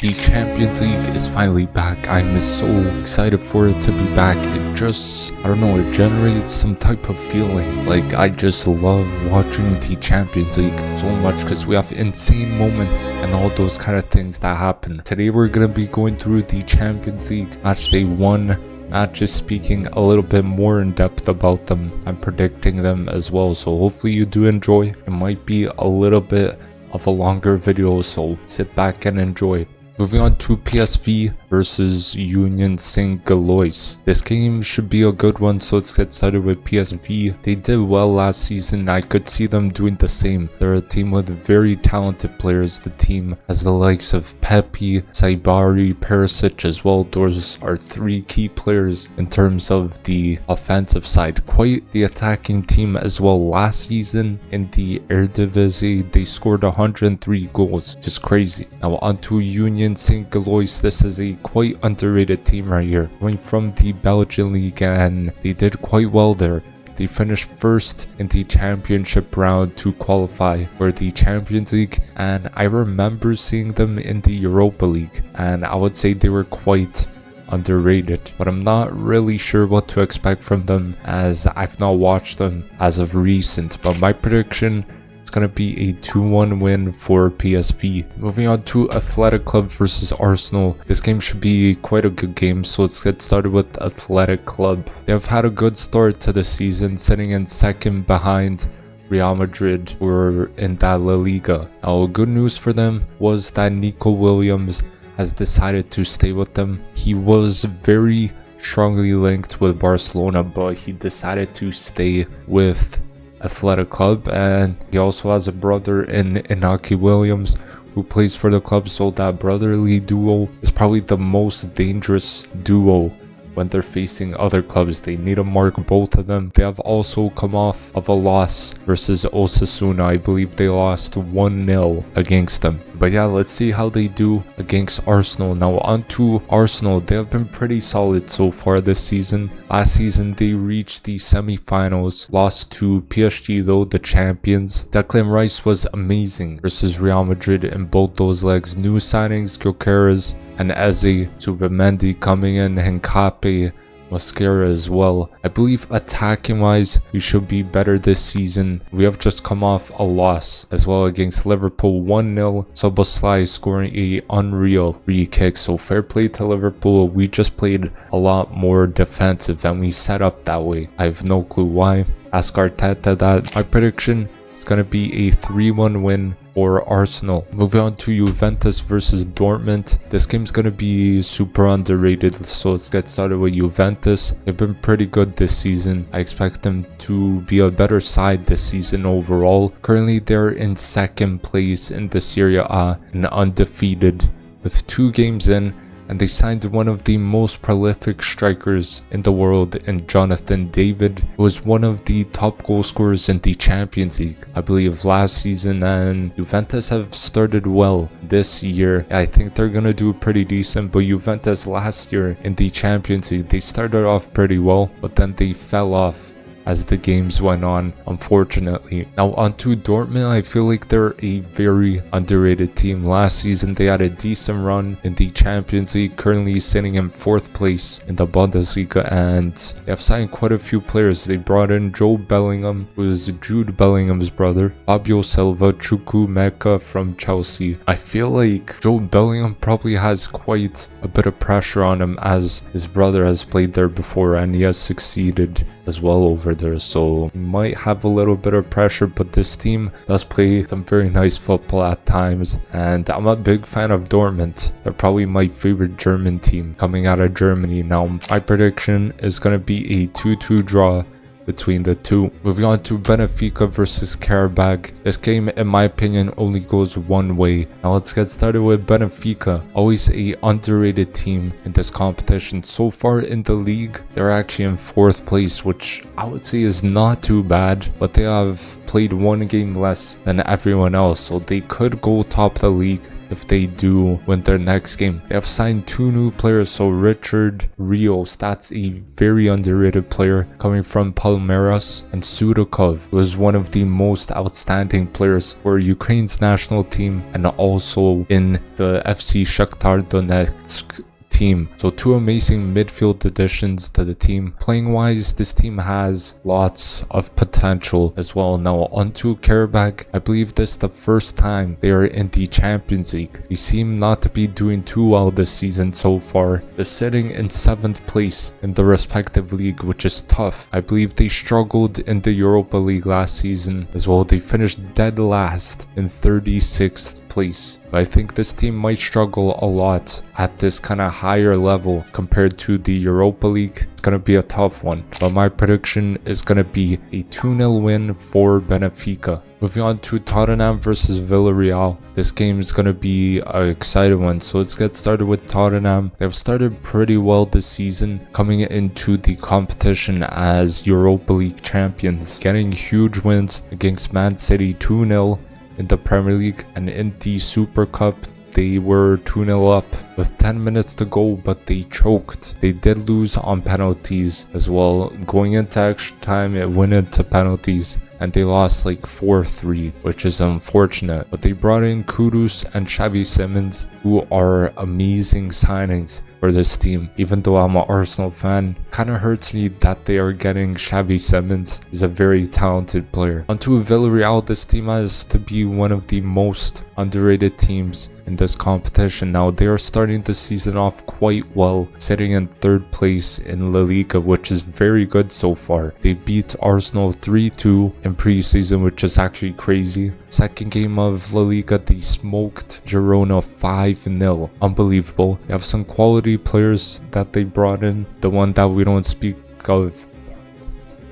The Champions League is finally back. I'm so excited for it to be back. I don't know, it generates some type of feeling. Like, I just love watching the Champions League so much because we have insane moments and all those kind of things that happen. Today we're going to be going through the Champions League Matchday 1 matches, speaking a little bit more in depth about them and predicting them as well. So hopefully you do enjoy. It might be a little bit of a longer video, so sit back and enjoy. Moving on to PSV versus Union Saint-Gilloise. This game should be a good one, so let's get started with PSV. They did well last season. I could see them doing the same. They're a team with very talented players. The team has the likes of Pepe, Saibari, Perisic as well. Those are three key players in terms of the offensive side. Quite the attacking team as well. Last season in the Eredivisie, they scored 103 goals, which is crazy. Now on to Union Saint-Gilloise. This is a quite underrated team right here, coming from the Belgian league, and they did quite well there. They finished first in the championship round to qualify for the Champions League, and I remember seeing them in the Europa League, and I would say they were quite underrated, but I'm not really sure what to expect from them as I've not watched them as of recent. But my prediction, it's going to be a 2-1 win for PSV. Moving on to Athletic Club versus Arsenal. This game should be quite a good game, so let's get started with Athletic Club. They have had a good start to the season, sitting in second behind Real Madrid, who are in that La Liga. Now, good news for them was that Nico Williams has decided to stay with them. He was very strongly linked with Barcelona, but he decided to stay with Athletic Club, and he also has a brother in Inaki Williams who plays for the club, so that brotherly duo is probably the most dangerous duo when they're facing other clubs. They need to mark both of them. They have also come off of a loss versus Osasuna. I believe they lost 1-0 against them. But yeah, let's see how they do against Arsenal. Now on to Arsenal. They have been pretty solid so far this season. Last season they reached the semi-finals, lost to PSG though, the champions. Declan Rice was amazing versus Real Madrid in both those legs. New signings, Gyökeres and Eze, Zubimendi coming in, Henkape, Mosquera as well. I believe attacking wise we should be better this season. We have just come off a loss as well against Liverpool, 1-0. Szoboszlai scoring a unreal free kick, so fair play to Liverpool. We just played a lot more defensive and we set up that way. I have no clue why. Ask Arteta that. My prediction is going to be a 3-1 win for Arsenal. Moving on to Juventus versus Dortmund. This game's going to be super underrated, so let's get started with Juventus. They've been pretty good this season. I expect them to be a better side this season overall. Currently they're in second place in the Serie A and undefeated with 2 games in, and they signed one of the most prolific strikers in the world in Jonathan David, who was one of the top goal scorers in the Champions League, I believe, last season. And Juventus have started well this year. I think they're gonna do pretty decent, but Juventus last year in the Champions League, they started off pretty well, but then they fell off as the games went on, unfortunately. Now on to Dortmund. I feel like they're a very underrated team. Last season they had a decent run in the Champions League, currently sitting in 4th place in the Bundesliga, and they have signed quite a few players. They brought in Joe Bellingham, who is Jude Bellingham's brother, Fabio Silva, Chukwuemeka from Chelsea. I feel like Joe Bellingham probably has quite a bit of pressure on him as his brother has played there before and he has succeeded as well over there, so he might have a little bit of pressure, but this team does play some very nice football at times, and I'm a big fan of Dortmund. They're probably my favorite German team coming out of Germany. Now my prediction is going to be a 2-2 draw between the two. Moving on to Benfica versus Karabag. This game, in my opinion, only goes one way. Now let's get started with Benfica. Always a underrated team in this competition. So far in the league, they're actually in 4th place, which I would say is not too bad, but they have played 1 game less than everyone else, so they could go top the league if they do win their next game. They have signed 2 new players, so Richard Rios, that's a very underrated player coming from Palmeiras, and Sudakov was one of the most outstanding players for Ukraine's national team and also in the FC Shakhtar Donetsk team. So 2 amazing midfield additions to the team. Playing wise, this team has lots of potential as well. Now onto Karabakh. I believe this is the first time they are in the Champions League. They seem not to be doing too well this season so far. They're sitting in 7th place in the respective league, which is tough. I believe they struggled in the Europa League last season as well. They finished dead last in 36th place. But I think this team might struggle a lot at this kind of higher level compared to the Europa League. It's going to be a tough one. But my prediction is going to be a 2-0 win for Benfica. Moving on to Tottenham versus Villarreal. This game is going to be an exciting one. So let's get started with Tottenham. They've started pretty well this season, coming into the competition as Europa League champions, getting huge wins against Man City 2-0 in the Premier League, and in the Super Cup they were 2-0 up with 10 minutes to go, but they choked. They did lose on penalties as well. Going into extra time, it went into penalties and they lost like 4-3, which is unfortunate. But they brought in Kudus and Xavi Simons, who are amazing signings for this team. Even though I'm an Arsenal fan, kind of hurts me that they are getting Xavi Simons. He's a very talented player. Onto Villarreal, this team has to be one of the most underrated teams in this competition. Now they are starting the season off quite well, sitting in 3rd place in La Liga, which is very good so far. They beat Arsenal 3-2 in preseason, which is actually crazy. Second game of La Liga, they smoked Girona 5-0. Unbelievable. They have some quality players that they brought in. The one that we don't speak of,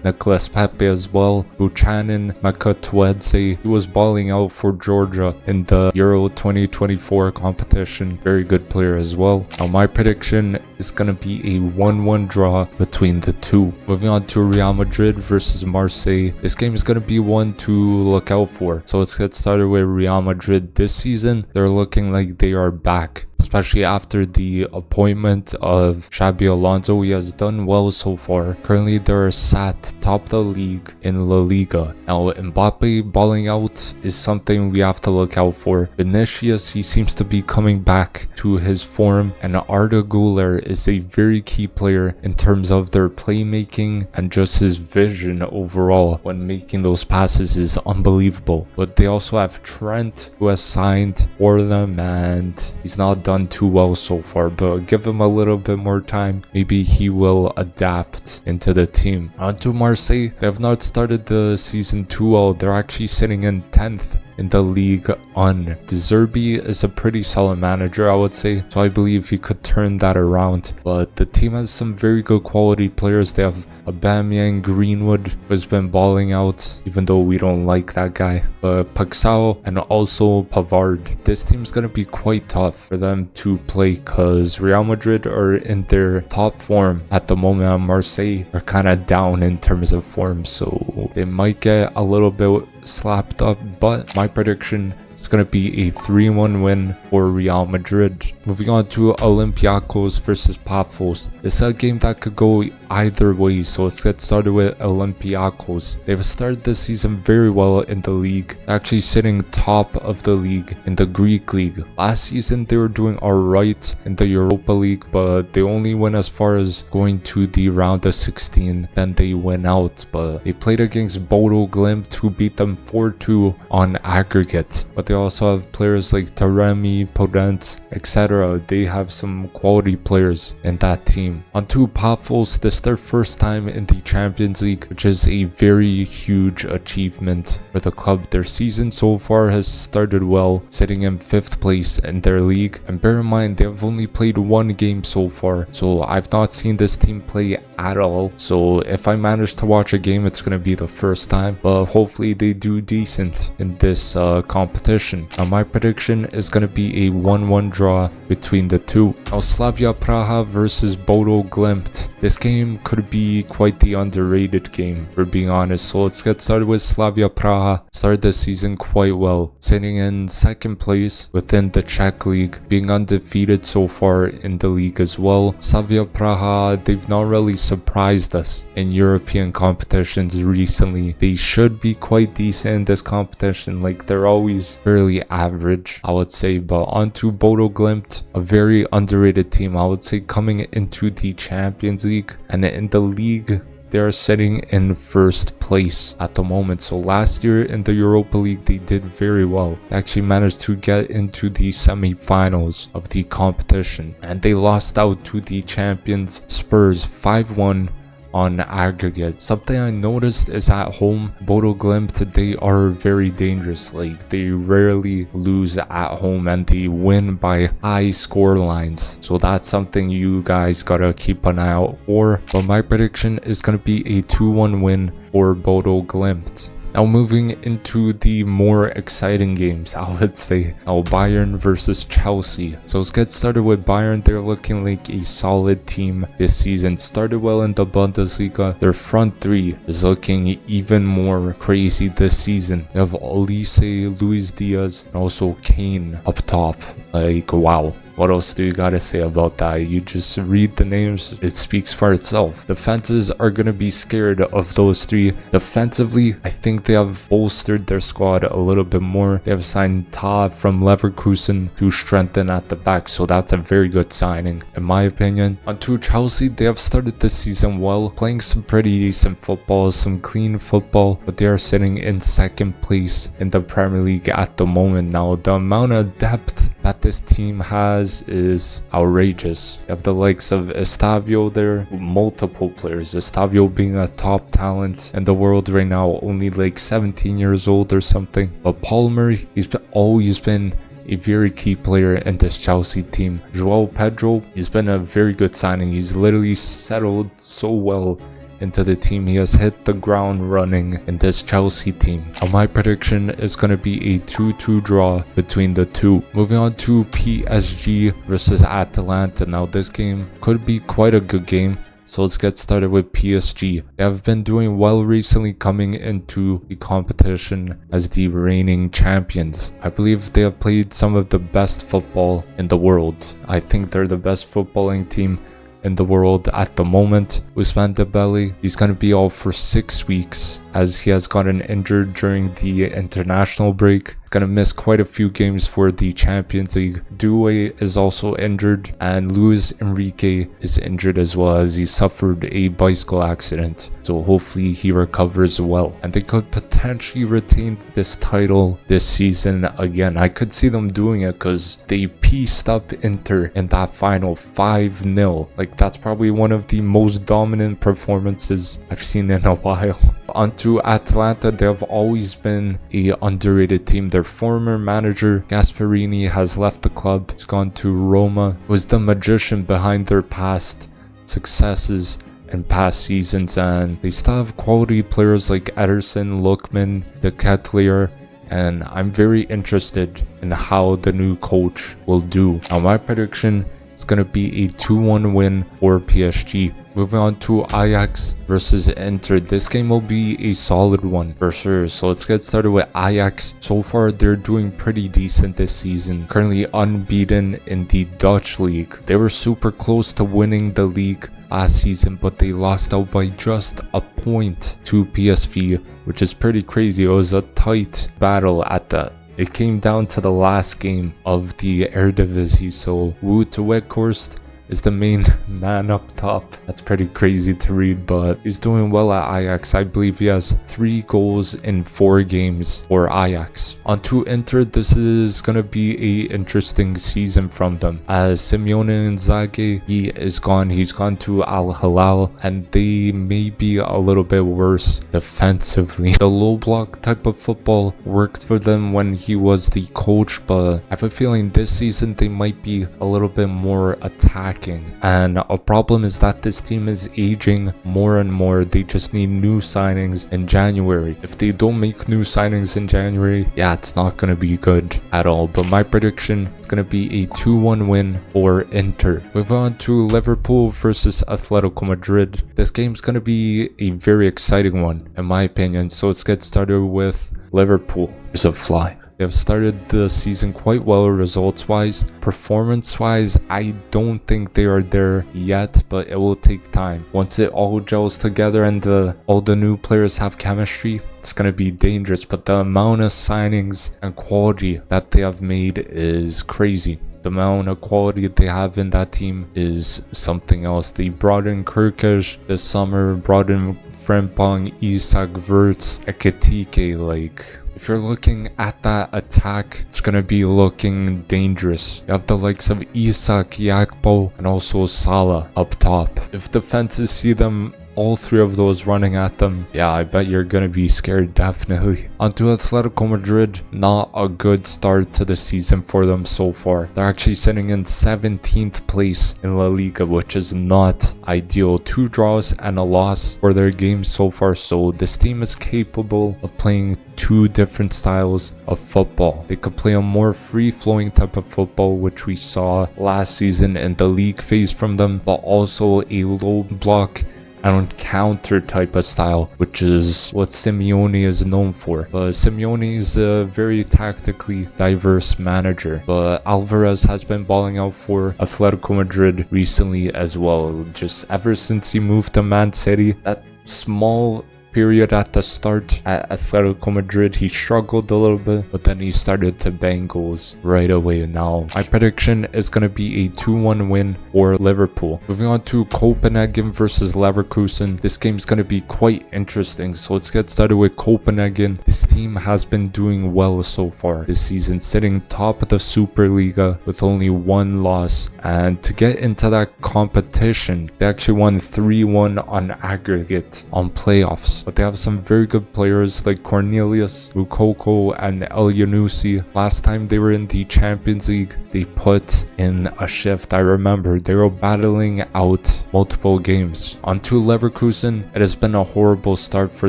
Nicolas Pepe as well. Buchanan Makatuedze, he was balling out for Georgia in the Euro 2024 competition. Very good player as well. Now my prediction is going to be a 1-1 draw between the two. Moving on to Real Madrid versus Marseille. This game is going to be one to look out for. So let's get started with Real Madrid. This season, they're looking like they are back, especially after the appointment of Xabi Alonso. He has done well so far. Currently, they're sat top of the league in La Liga. Now, Mbappe balling out is something we have to look out for. Vinicius, he seems to be coming back to his form, and Arda Güler is a very key player in terms of their playmaking and just his vision overall when making those passes is unbelievable. But they also have Trent, who has signed for them, and he's not done too well so far, but give him a little bit more time, maybe he will adapt into the team. On to Marseille. They have not started the season too well. They're actually sitting in 10th in the League On. De Zerbi is a pretty solid manager, I would say, so I believe he could turn that around. But the team has some very good quality players. They have Aubameyang, Greenwood, who has been balling out, even though we don't like that guy. But Paxao and also Pavard. This team's going to be quite tough for them to play because Real Madrid are in their top form at the moment, and Marseille are kind of down in terms of form, so they might get a little bit slapped up. But my prediction is going to be a 3-1 win for Real Madrid. Moving on to Olympiacos versus Paphos. It's a game that could go either way, so let's get started with Olympiacos. They've started this season very well in the league, actually sitting top of the league in the Greek league. Last season they were doing alright in the Europa League, but they only went as far as going to the round of 16, then they went out. But they played against Bodo Glimt, who beat them 4-2 on aggregate. But they also have players like Taremi, Podence, etc. They have some quality players in that team. On to Paphos. This is their first time in the Champions League, which is a very huge achievement for the club. Their season so far has started well, sitting in 5th place in their league. And bear in mind, they have only played 1 game so far, so I've not seen this team play at all. So if I manage to watch a game, it's going to be the first time. But hopefully they do decent in this competition. Now my prediction is going to be a 1-1 draw between the two. Now Slavia Praha versus Bodo Glimt. This game could be quite the underrated game, for being honest. So let's get started with Slavia Praha. Started the season quite well, sitting in second place within the Czech league, being undefeated so far in the league as well. Slavia Praha, they've not really surprised us in European competitions recently. They should be quite decent in this competition. Like, they're always fairly average, I would say. But onto Bodo Glimt, a very underrated team, I would say, coming into the Champions League. And in the league, they are sitting in first place at the moment. So last year in the Europa League, they did very well. They actually managed to get into the semi-finals of the competition, and they lost out to the champions Spurs 5-1 on aggregate. Something I noticed is at home, Bodo Glimt, they are very dangerous. Like, they rarely lose at home and they win by high score lines. So that's something you guys gotta keep an eye out for. But my prediction is gonna be a 2-1 win for Bodo Glimt. Now moving into the more exciting games, I would say. Now Bayern versus Chelsea. So let's get started with Bayern. They're looking like a solid team this season. Started well in the Bundesliga. Their front three is looking even more crazy this season. They have Olise, Luis Diaz, and also Kane up top. Like, wow. What else do you gotta say about that? You just read the names, it speaks for itself. Defenses are gonna be scared of those three. Defensively, I think they have bolstered their squad a little bit more. They have signed Ta from Leverkusen to strengthen at the back, so that's a very good signing, in my opinion. Onto Chelsea, they have started the season well, playing some pretty decent football, some clean football, but they are sitting in second place in the Premier League at the moment. Now, the amount of depth that this team has is outrageous. You have the likes of Estavio there, multiple players. Estavio being a top talent in the world right now, only like 17 years old or something. But Palmer, he's always been a very key player in this Chelsea team. João Pedro, he's been a very good signing. He's literally settled so well into the team. He has hit the ground running in this Chelsea team. And my prediction is going to be a 2-2 draw between the two. Moving on to PSG versus Atalanta. Now this game could be quite a good game. So let's get started with PSG. They have been doing well recently, coming into the competition as the reigning champions. I believe they have played some of the best football in the world. I think they're the best footballing team in the world at the moment. Ousmane Dembele, he's going to be out for 6 weeks as he has gotten injured during the international break. He's going to miss quite a few games for the Champions League. Doué is also injured, and Luis Enrique is injured as well, as he suffered a bicycle accident. So hopefully he recovers well, and they could potentially retain this title this season again. I could see them doing it because they pieced up Inter in that final 5-0. Like, that's probably one of the most dominant performances I've seen in a while. Onto Atalanta, they have always been a underrated team. Their former manager Gasperini has left the club. He's gone to Roma. He was the magician behind their past successes in past seasons, and they still have quality players like Ederson, Lookman, De Ketelaere, and I'm very interested in how the new coach will do. Now my prediction is going to be a 2-1 win for PSG. Moving on to Ajax versus Inter. This game will be a solid one for sure. So let's get started with Ajax. So far, they're doing pretty decent this season. Currently unbeaten in the Dutch league. They were super close to winning the league last season, but they lost out by just a point to PSV, which is pretty crazy. It was a tight battle at that. It came down to the last game of the Eredivisie. So Wout Weghorst is the main man up top. That's pretty crazy to read, but he's doing well at Ajax. I believe he has 3 goals in 4 games for Ajax. Onto Inter, this is gonna be a interesting season from them, as Simeone Inzaghi, he is gone. He's gone to Al Hilal, and they may be a little bit worse defensively. The low block type of football worked for them when he was the coach, but I have a feeling this season they might be a little bit more attacking lacking. And a problem is that this team is aging more and more. They just need new signings in January. If they don't make new signings in January, yeah, it's not going to be good at all. But my prediction is going to be a 2-1 win for Inter. Moving on to Liverpool versus Atletico Madrid. This game's going to be a very exciting one, in my opinion. So let's get started with Liverpool. There's a fly. They have started the season quite well results-wise. Performance-wise, I don't think they are there yet, but it will take time. Once it all gels together and all the new players have chemistry, it's going to be dangerous. But the amount of signings and quality that they have made is crazy. The amount of quality they have in that team is something else. They brought in Kirkic this summer, brought in Frimpong, Isak, Wirtz, Ekitike. Like, if you're looking at that attack, it's going to be looking dangerous. You have the likes of Isak, Yakpo, and also Salah up top. If defenses see them, all three of those running at them, yeah, I bet you're gonna be scared, definitely. Onto Atletico Madrid, not a good start to the season for them so far. They're actually sitting in 17th place in La Liga, which is not ideal. 2 draws and a loss for their games so far, so this team is capable of playing 2 different styles of football. They could play a more free-flowing type of football, which we saw last season in the league phase from them, but also a low block and counter type of style, which is what Simeone is known for. But Simeone is a very tactically diverse manager. But Alvarez has been balling out for Atletico Madrid recently as well. Just ever since he moved to Man City, that small period at the start at Atletico Madrid, he struggled a little bit, but then he started to bang goals right away. Now my prediction is going to be a 2-1 win for Liverpool. Moving on to Copenhagen versus Leverkusen. This game is going to be quite interesting, so let's get started with Copenhagen. This team has been doing well so far this season, sitting top of the Superliga with only 1 loss, and to get into that competition, they actually won 3-1 on aggregate on playoffs. But they have some very good players like Cornelius, Mukoko, and El Yunusi. Last time they were in the Champions League, they put in a shift. I remember they were battling out multiple games. Onto Leverkusen, it has been a horrible start for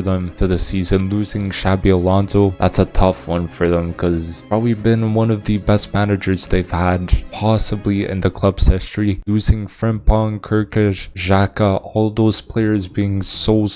them to the season. Losing Xabi Alonso, that's a tough one for them because probably been one of the best managers they've had possibly in the club's history. Losing Frimpong, Kirkic, Xhaka, all those players being so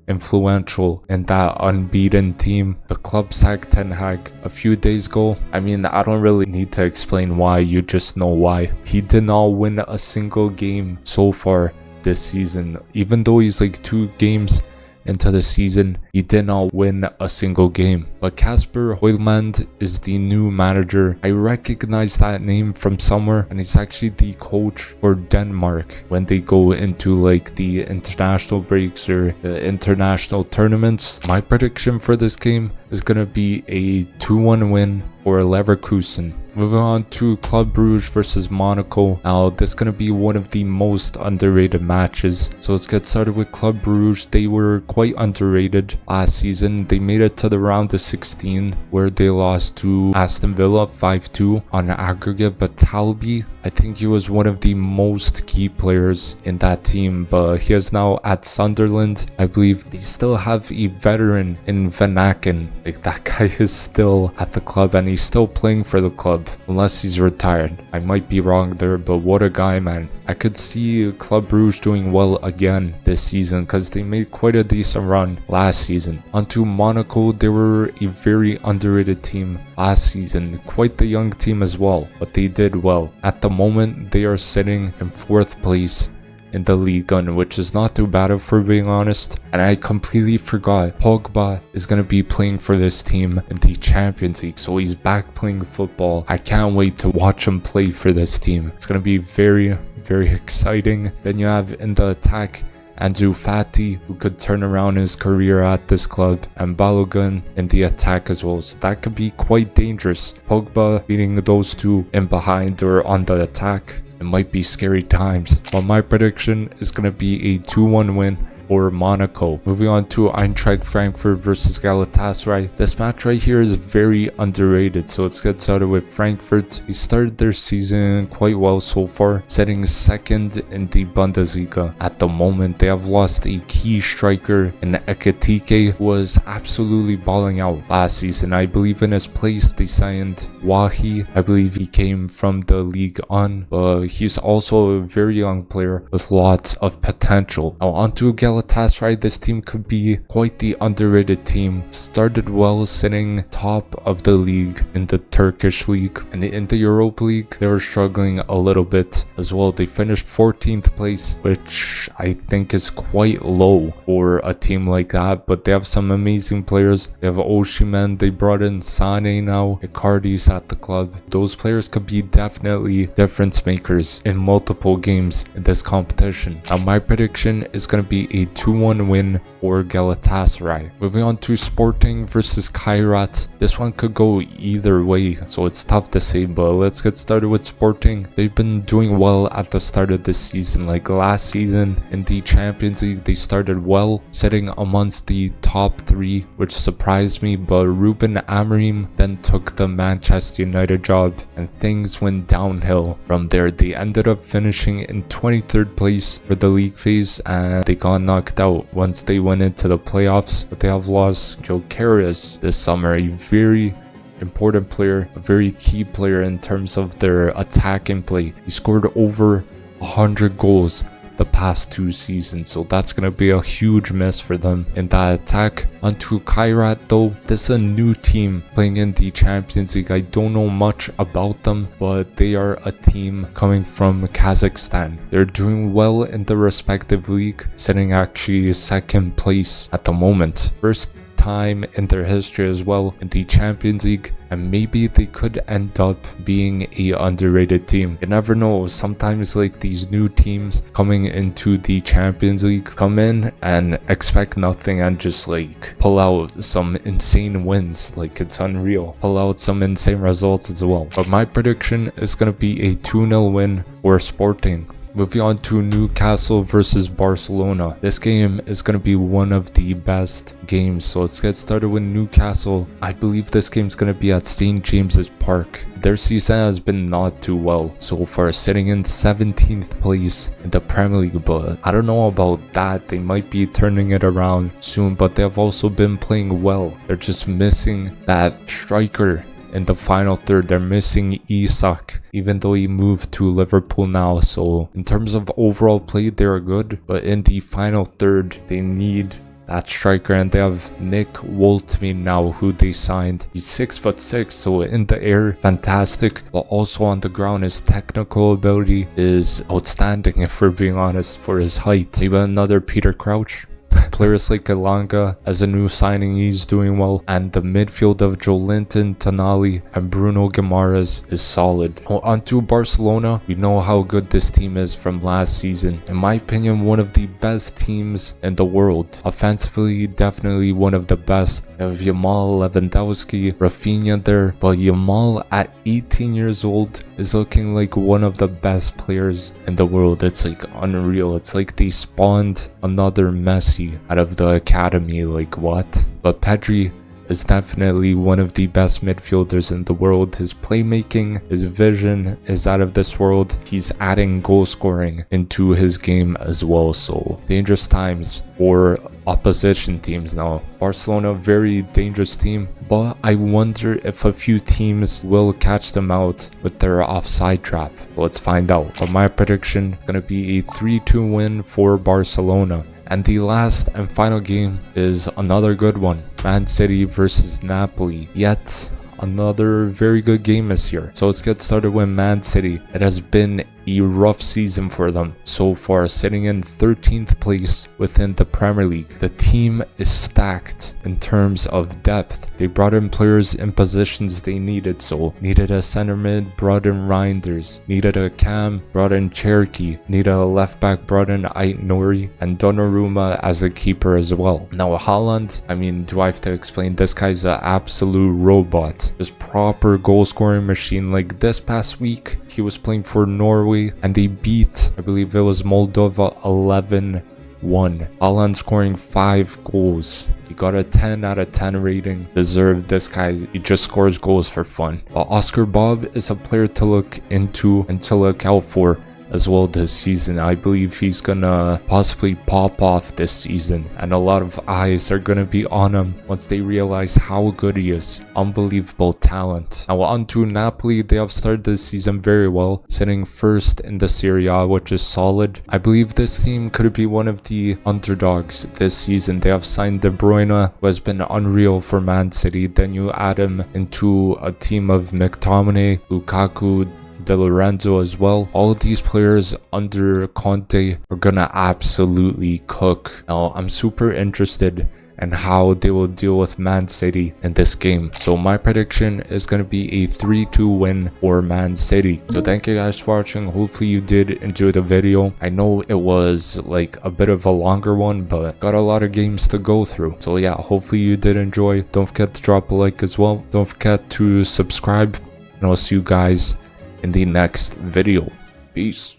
influential in that unbeaten team. The club sacked Ten Hag a few days ago. I mean, I don't really need to explain why, you just know why. He did not win a single game so far this season. Even though he's like 2 games into the season, he did not win a single game. But Kasper Højlund is the new manager. I recognize that name from somewhere, and he's actually the coach for Denmark when they go into like the international breaks or the international tournaments. My prediction for this game is going to be a 2-1 win for Leverkusen. Moving on to Club Brugge versus Monaco. Now, this is going to be one of the most underrated matches. So let's get started with Club Brugge. They were quite underrated last season. They made it to the round of 16 where they lost to Aston Villa 5-2 on aggregate. But Talbi, I think he was one of the most key players in that team. But he is now at Sunderland. I believe they still have a veteran in Van Aken. Like, that guy is still at the club and he's still playing for the club. Unless he's retired. I might be wrong there, but what a guy, man. I could see Club Brugge doing well again this season because they made quite a decent run last season. Onto Monaco, they were a very underrated team last season. Quite the young team as well, but they did well. At the moment, they are sitting in 4th place in the Ligue 1, which is not too bad if we're being honest. And I completely forgot Pogba is going to be playing for this team in the Champions League, so he's back playing football. I can't wait to watch him play for this team. It's going to be very exciting. Then you have in the attack Ansu Fati, who could turn around his career at this club, and Balogun in the attack as well, so that could be quite dangerous. Pogba beating those two in behind or on the attack, it might be scary times. But my prediction is going to be a 2-1 win or Monaco. Moving on to Eintracht Frankfurt versus Galatasaray. This match right here is very underrated, so let's get started with Frankfurt. They started their season quite well so far, setting second in the Bundesliga. At the moment, they have lost a key striker in Ekitike, who was absolutely balling out last season. I believe in his place they signed Wahi. I believe he came from the League On, but he's also a very young player with lots of potential. Now onto Galatasaray, this team could be quite the underrated team. Started well, sitting top of the league in the Turkish league, and in the Europa League they were struggling a little bit as well. They finished 14th place, which I think is quite low for a team like that, but they have some amazing players. They have Osimhen, they brought in Sane now, Icardi's at the club. Those players could be definitely difference makers in multiple games in this competition. Now my prediction is going to be a 2-1 win for Galatasaray. Moving on to Sporting versus Kairat. This one could go either way, so it's tough to say, but let's get started with Sporting. They've been doing well at the start of this season. Like last season in the Champions League, they started well, sitting amongst the top 3, which surprised me, but Ruben Amorim then took the Manchester United job and things went downhill from there. They ended up finishing in 23rd place for the league phase and they got knocked out once they went into the playoffs, but they have lost Gyökeres this summer, a very important player, a very key player in terms of their attacking play. He scored over 100 goals the past 2 seasons, so that's going to be a huge miss for them in that attack. Onto Kairat though, this is a new team playing in the Champions League. I don't know much about them, but they are a team coming from Kazakhstan. They're doing well in the respective league, sitting actually 2nd place at the moment. First time in their history as well in the Champions League, and maybe they could end up being a underrated team. You never know. Sometimes like these new teams coming into the Champions League come in and expect nothing and just like pull out some insane wins. Like it's unreal. Pull out some insane results as well. But my prediction is going to be a 2-0 win for Sporting. Moving on to Newcastle versus Barcelona. This game is going to be one of the best games, so let's get started with Newcastle. I believe this game is going to be at St. James's Park. Their season has been not too well so far, sitting in 17th place in the Premier League, but I don't know about that. They might be turning it around soon, but they have also been playing well. They're just missing that striker. In the final third, they're missing Isak, even though he moved to Liverpool now. So in terms of overall play, they're good, but in the final third, they need that striker, and they have Nick Woltman now, who they signed. He's 6'6", so in the air, fantastic, but also on the ground, his technical ability is outstanding, if we're being honest, for his height. Maybe another Peter Crouch. Players like Elanga as a new signing, he's doing well, and the midfield of Joelinton, Tonali, and Bruno Guimaraes is solid. Onto Barcelona, we know how good this team is from last season. In my opinion, one of the best teams in the world. Offensively, definitely one of the best. You have Yamal, Lewandowski, Rafinha there, but Yamal at 18 years old is looking like one of the best players in the world. It's like unreal. It's like they spawned another Messi out of the academy. Like what? But Pedri is definitely one of the best midfielders in the world. His playmaking, his vision is out of this world. He's adding goal scoring into his game as well. So dangerous times for opposition teams now. Barcelona, very dangerous team, but I wonder if a few teams will catch them out with their offside trap. Let's find out. But my prediction is going to be a 3-2 win for Barcelona. And the last and final game is another good one. Man City versus Napoli. Yet another very good game this year. So let's get started with Man City. It has been a rough season for them so far, sitting in 13th place within the Premier League. The team is stacked in terms of depth. They brought in players in positions they needed, so needed a center mid, brought in Reinders, needed a cam, brought in Cherokee, needed a left back, brought in Ait Nouri, and Donnarumma as a keeper as well. Now Haaland, I mean, do I have to explain? This guy's an absolute robot. This proper goal scoring machine. Like this past week, he was playing for Norway and they beat, I believe it was Moldova 11-1 1. Haaland scoring 5 goals. He got a 10 out of 10 rating. Deserved. This guy, he just scores goals for fun. Oscar Bob is a player to look into and to look out for as well this season. I believe he's gonna possibly pop off this season, and a lot of eyes are gonna be on him once they realize how good he is. Unbelievable talent. Now on to Napoli. They have started this season very well, sitting first in the Serie A, which is solid. I believe this team could be one of the underdogs this season. They have signed De Bruyne, who has been unreal for Man City. Then you add him into a team of McTominay, Lukaku, De Lorenzo as well. All of these players under Conte are gonna absolutely cook. Now I'm super interested in how they will deal with Man City in this game. So my prediction is gonna be a 3-2 win for Man City. So thank you guys for watching. Hopefully you did enjoy the video. I know it was like a bit of a longer one, but got a lot of games to go through. So yeah, hopefully you did enjoy. Don't forget to drop a like as well. Don't forget to subscribe, and I'll see you guys in the next video. Peace.